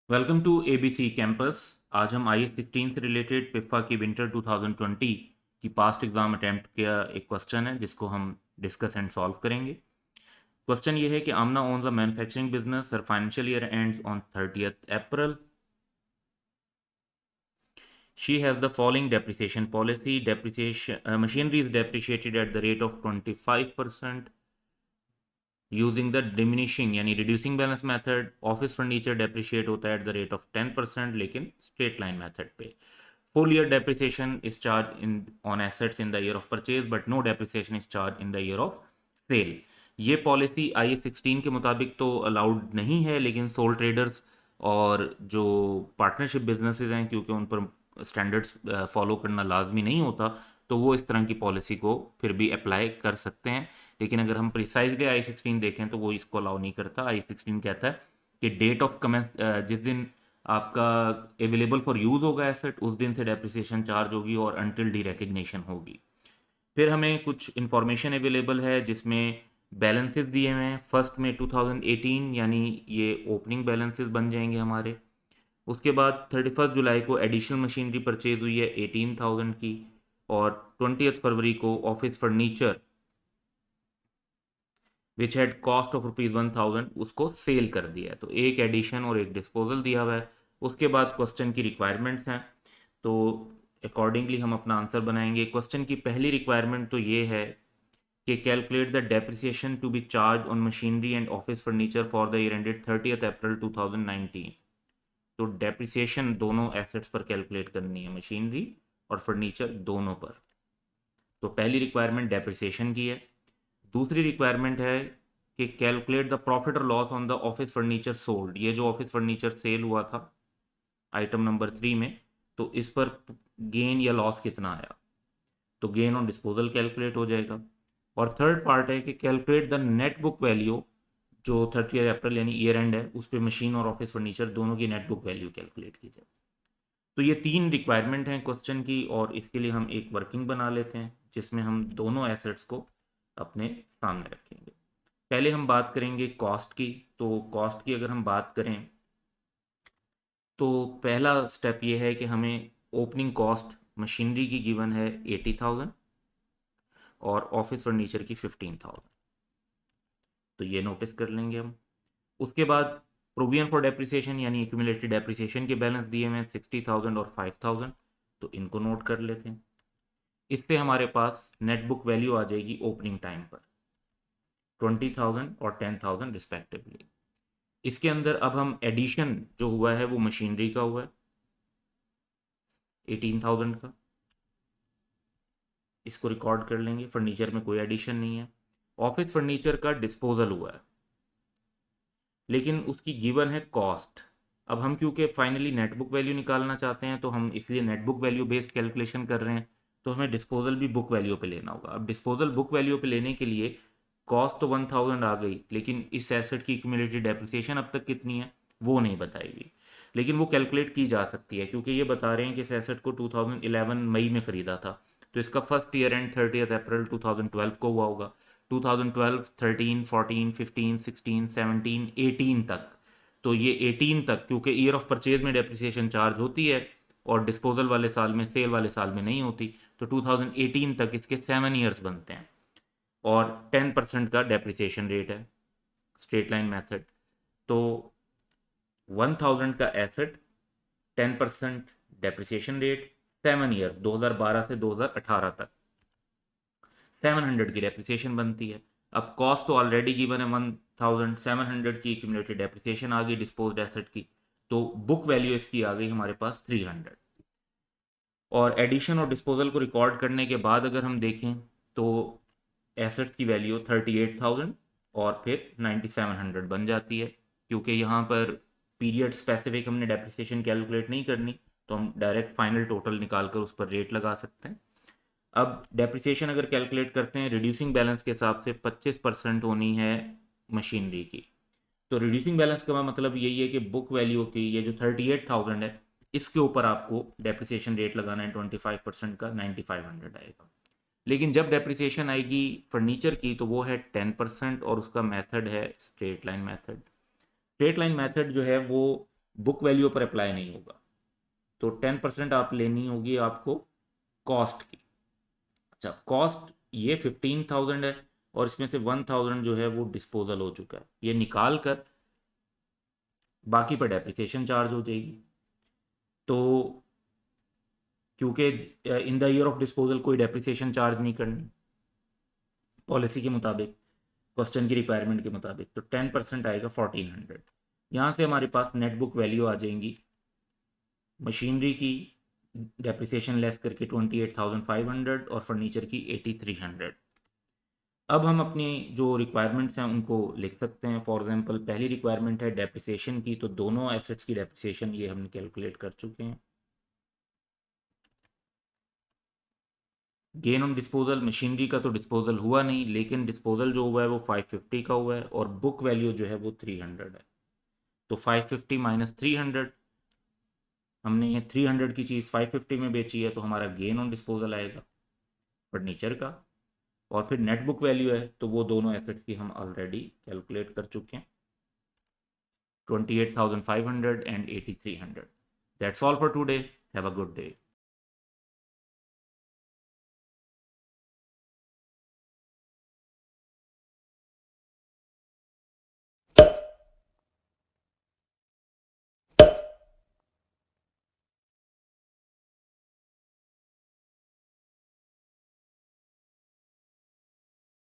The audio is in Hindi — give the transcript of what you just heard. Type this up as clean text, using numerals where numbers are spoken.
Welcome to ABC campus. आज हम IS-16 से रिलेटेड पिफा की विंटर 2020 की पास्ट एग्जाम अटेम्प्ट का एक क्वेश्चन है जिसको हम डिस्कस एंड सॉल्व करेंगे। क्वेश्चन ये है कि Amna owns a manufacturing business, हर financial year ends on 30th April. She has the following depreciation policy. Depreciation machinery is depreciated at the rate of 25% using the diminishing यानी reducing balance method. Office furniture depreciate होता है एट द रेट ऑफ 10% लेकिन स्ट्रेट लाइन मेथड पे। Full year depreciation is charge in on assets in the year of purchase but no depreciation is charge in the year of sale. ये पॉलिसी IS-16 के मुताबिक तो अलाउड नहीं है, लेकिन सोल ट्रेडर्स और जो पार्टनरशिप बिजनेसेस हैं, क्योंकि उन पर स्टैंडर्ड्स फॉलो करना लाजमी नहीं होता, तो वो इस तरह की पॉलिसी को फिर भी अप्लाई कर सकते हैं। लेकिन अगर हम प्रिसाइजली I-16 देखें तो वो इसको अलाउ नहीं करता। I-16 कहता है कि डेट ऑफ कमेंस, जिस दिन आपका अवेलेबल फॉर यूज़ होगा एसेट, उस दिन से डेप्रिसिएशन चार्ज होगी और अनटिल डी रिकग्निशन होगी। फिर हमें कुछ इंफॉर्मेशन अवेलेबल है जिसमें बैलेंसेस दिए हुए हैं। फर्स्ट में 2018 यानी ये ओपनिंग बैलेंसेस बन जाएंगे हमारे। उसके बाद 31 जुलाई को एडिशनल मशीनरी परचेज हुई है 18,000 की, और 20 फरवरी को office furniture which had cost of ₹1,000 उसको सेल कर दिया है। तो एक एडिशन और एक डिस्पोजल दिया हुआ है। उसके बाद क्वेश्चन की रिक्वायरमेंट्स हैं, तो अकॉर्डिंगली हम अपना आंसर बनाएंगे। क्वेश्चन की पहली रिक्वायरमेंट तो ये है कि calculate the depreciation to be charge on machinery and office furniture for the year ended 30th April 2019। तो डेप्रिसिएशन दोनों एसेट्स पर कैलकुलेट करनी है, मशीनरी और फर्नीचर दोनों पर। तो पहली रिक्वायरमेंट डेप्रिसिएशन की है। दूसरी रिक्वायरमेंट है कि कैलकुलेट द प्रॉफिट और loss on the office furniture sold. ये जो ऑफिस फर्नीचर सेल हुआ था आइटम नंबर 3 में, तो इस पर गेन या लॉस कितना आया, तो गेन ऑन डिस्पोजल कैलकुलेट हो जाएगा। और थर्ड पार्ट है कि calculate the net book value, जो 30 अप्रैल यानी ईयर एंड है, उस पर मशीन और ऑफिस फर्नीचर दोनों की नेट बुक वैल्यू कैलकुलेट की जाए। तो ये तीन रिक्वायरमेंट हैं क्वेश्चन की, और इसके लिए हम एक वर्किंग बना लेते हैं जिसमें हम दोनों एसेट्स को अपने सामने रखेंगे। पहले हम बात करेंगे कॉस्ट की। तो कॉस्ट की अगर हम बात करें तो पहला स्टेप ये है कि हमें ओपनिंग कॉस्ट मशीनरी की गिवन है 80,000 और ऑफिस फर्नीचर की 15,000, तो ये नोटिस कर लेंगे हम। उसके बाद प्रोविजन फॉर डेप्रिसिएशन यानी एक्यूमुलेटेड डेप्रिसिएशन के बैलेंस दिए हुए हैं 60,000 और 5,000, तो इनको नोट कर लेते हैं। इससे हमारे पास नेट बुक वैल्यू आ जाएगी ओपनिंग टाइम पर 20,000 और 10,000 रिस्पेक्टिवली। इसके अंदर अब हम एडिशन जो हुआ है वो मशीनरी का हुआ है 18,000 का, इसको रिकॉर्ड कर लेंगे। फर्नीचर में कोई एडिशन नहीं है। ऑफिस फर्नीचर का डिस्पोजल हुआ है लेकिन उसकी गिवन है कॉस्ट। अब हम क्योंकि फाइनली नेटबुक वैल्यू निकालना चाहते हैं तो हम इसलिए नेटबुक वैल्यू बेस्ड कैलकुलेशन कर रहे हैं, तो हमें डिस्पोजल भी बुक वैल्यू पे लेना होगा। अब डिस्पोजल बुक वैल्यू पे लेने के लिए कॉस्ट तो 1,000 आ गई, लेकिन इस एसेट की क्यूमुलेटेड डेप्रिसिएशन अब तक कितनी है वो नहीं बताएगी, लेकिन वो कैलकुलेट की जा सकती है क्योंकि ये बता रहे हैं कि इस एसेट को 2011 मई में ख़रीदा था, तो इसका फर्स्ट ईयर एंड 30 अप्रैल 2012 को हुआ होगा। 2012, 13, 14, 15, 16, 17, 18 तक, तो ये 18 तक क्योंकि ईयर ऑफ परचेज में डेप्रिसिएशन चार्ज होती है और डिस्पोजल वाले साल में, सेल वाले साल में नहीं होती, तो 2018 तक इसके 7 ईयर्स बनते हैं और 10% का डेप्रिसिएशन रेट है, स्ट्रेट लाइन मेथड। तो 1,000 का एसेट, 10% डेप्रिसिएशन रेट, 7 ईयर्स 2012 से 2018 तक 700 की डेप्रिसिएशन बनती है। अब कॉस्ट तो ऑलरेडी गिवन है 1,000, 700 की एक्यूमुलेटेड डेप्रिसिएशन आ गई डिस्पोज्ड एसेट की, तो बुक वैल्यू इसकी आ गई हमारे पास 300। और एडिशन और डिस्पोजल को रिकॉर्ड करने के बाद अगर हम देखें तो एसेट्स की वैल्यू 38,000 और फिर 9,700 बन जाती है। क्योंकि यहाँ पर पीरियड स्पेसिफिक हमने डेप्रिसिएशन कैलकुलेट नहीं करनी, तो हम डायरेक्ट फाइनल टोटल निकाल कर उस पर रेट लगा सकते हैं। अब डेप्रिसिएशन अगर कैलकुलेट करते हैं रिड्यूसिंग बैलेंस के हिसाब से 25% होनी है मशीनरी की। तो रिड्यूसिंग बैलेंस का मतलब यही है कि बुक वैल्यू की ये जो 38,000 है इसके ऊपर आपको डेप्रिसिएशन रेट लगाना है 25% का, 9,500 आएगा। लेकिन जब डेप्रिसिएशन आएगी फर्नीचर की तो वो है 10% और उसका मेथड है straight line method. Straight line method जो है वो बुक वैल्यू पर अप्लाई नहीं होगा। तो 10% आप लेनी होगी आपको कॉस्ट की। अच्छा, कॉस्ट ये 15,000 है और इसमें से 1,000 जो है वो डिस्पोजल हो चुका है, ये निकाल कर बाकी पर डेप्रिसिएशन चार्ज हो जाएगी। तो क्योंकि इन द ईयर ऑफ डिस्पोजल कोई डेप्रिसिएशन चार्ज नहीं करनी पॉलिसी के मुताबिक, क्वेश्चन की रिक्वायरमेंट के मुताबिक, तो 10% आएगा 1400। यहाँ से हमारे पास नेट बुक वैल्यू आ जाएंगी मशीनरी की डेप्रिसिएशन लेस करके 28,500 और फर्नीचर की 8,300। अब हम अपनी जो रिक्वायरमेंट्स हैं उनको लिख सकते हैं। फॉर एग्जांपल पहली रिक्वायरमेंट है डेप्रिसिएशन की, तो दोनों एसेट्स की डेप्रिसिएशन ये हमने कैलकुलेट कर चुके हैं। गेन ऑन डिस्पोजल, मशीनरी का तो डिस्पोजल हुआ नहीं, लेकिन डिस्पोजल जो हुआ है वो 550 का हुआ है और बुक वैल्यू जो है वो 300 है। तो 550 माइनस 300, हमने 300 की चीज़ 550 में बेची है, तो हमारा गेन ऑन डिस्पोजल आएगा फर्नीचर का। और फिर नेट बुक वैल्यू है, तो वो दोनों एसेट्स की हम ऑलरेडी कैलकुलेट कर चुके हैं, 28,500 and 8,300। That's all for today. Have a good day.